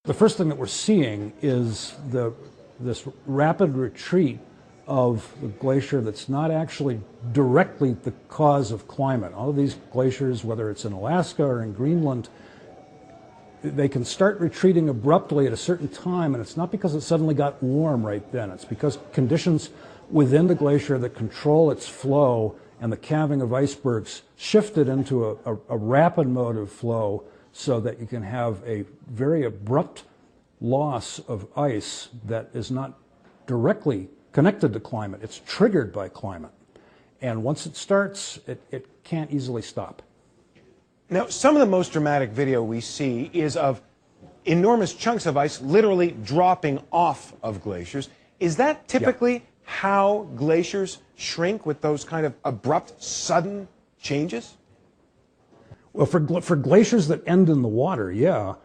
The first thing that we're seeing is this rapid retreat of the glacier that's not actually directly the cause of climate. All of these glaciers, whether it's in Alaska or in Greenland, they can start retreating abruptly at a certain time, and it's not because it suddenly got warm right then. It's because conditions within the glacier that control its flow and the calving of icebergs shifted into a rapid mode of flow, so that you can have a very abrupt loss of ice that is not directly connected to climate. It's triggered by climate. And once it starts, it can't easily stop. Now, some of the most dramatic video we see is of enormous chunks of ice literally dropping off of glaciers. Is that typically how glaciers shrink, with those kind of abrupt, sudden changes? Well, for glaciers that end in the water, yeah.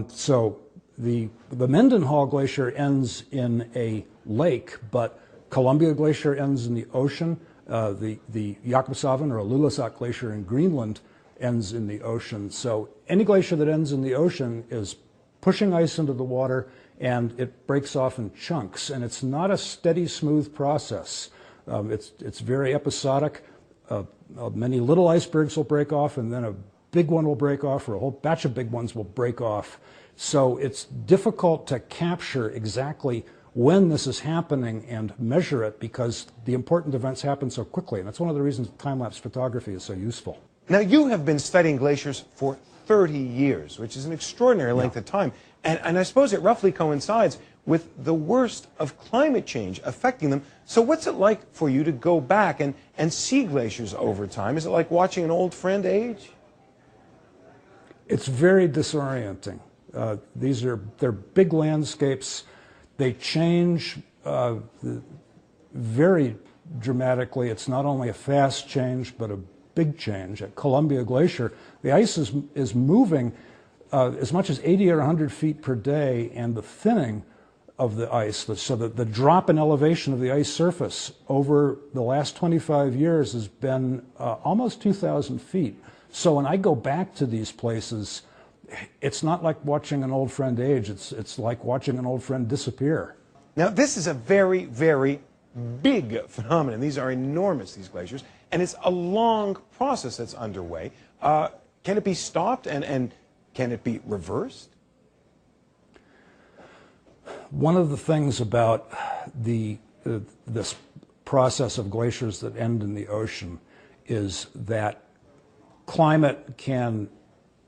So the Mendenhall Glacier ends in a lake, but Columbia Glacier ends in the ocean. The Jakobshavn or Ilulissat Glacier in Greenland ends in the ocean. So any glacier that ends in the ocean is pushing ice into the water, and it breaks off in chunks. And it's not a steady, smooth process. It's very episodic. Many little icebergs will break off, and then a big one will break off, or a whole batch of big ones will break off. So it's difficult to capture exactly when this is happening and measure it, because the important events happen so quickly. And that's one of the reasons time-lapse photography is so useful. Now, you have been studying glaciers for 30 years, which is an extraordinary length of time. And I suppose it roughly coincides with the worst of climate change affecting them. So what's it like for you to go back and see glaciers over time? Is it like watching an old friend age? It's very disorienting. They're big landscapes. They change very dramatically. It's not only a fast change, but a big change. At Columbia Glacier, the ice is moving as much as 80 or 100 feet per day, and the thinning of the ice, so that the drop in elevation of the ice surface over the last 25 years has been almost 2,000 feet. So when I go back to these places, it's not like watching an old friend age. It's like watching an old friend disappear. Now, this is a very, very big phenomenon. These are enormous, these glaciers, and it's a long process that's underway. Can it be stopped, and can it be reversed? One of the things about this process of glaciers that end in the ocean is that climate can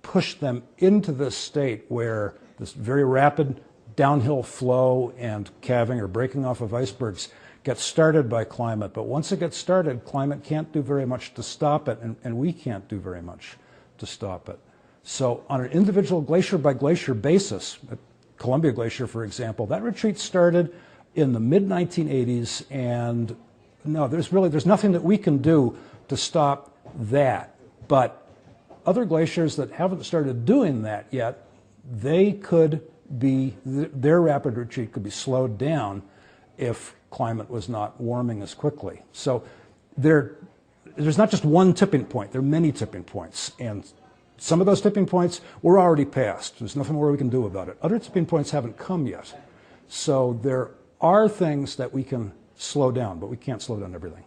push them into this state where this very rapid downhill flow and calving or breaking off of icebergs gets started by climate. But once it gets started, climate can't do very much to stop it, and we can't do very much to stop it. So on an individual glacier by glacier basis, at Columbia Glacier, for example, that retreat started in the mid-1980s, and no, there's nothing that we can do to stop that. But other glaciers that haven't started doing that yet, their rapid retreat could be slowed down if climate was not warming as quickly. So there's not just one tipping point, there are many tipping points. And some of those tipping points we're already past. There's nothing more we can do about it. Other tipping points haven't come yet. So there are things that we can slow down, but we can't slow down everything.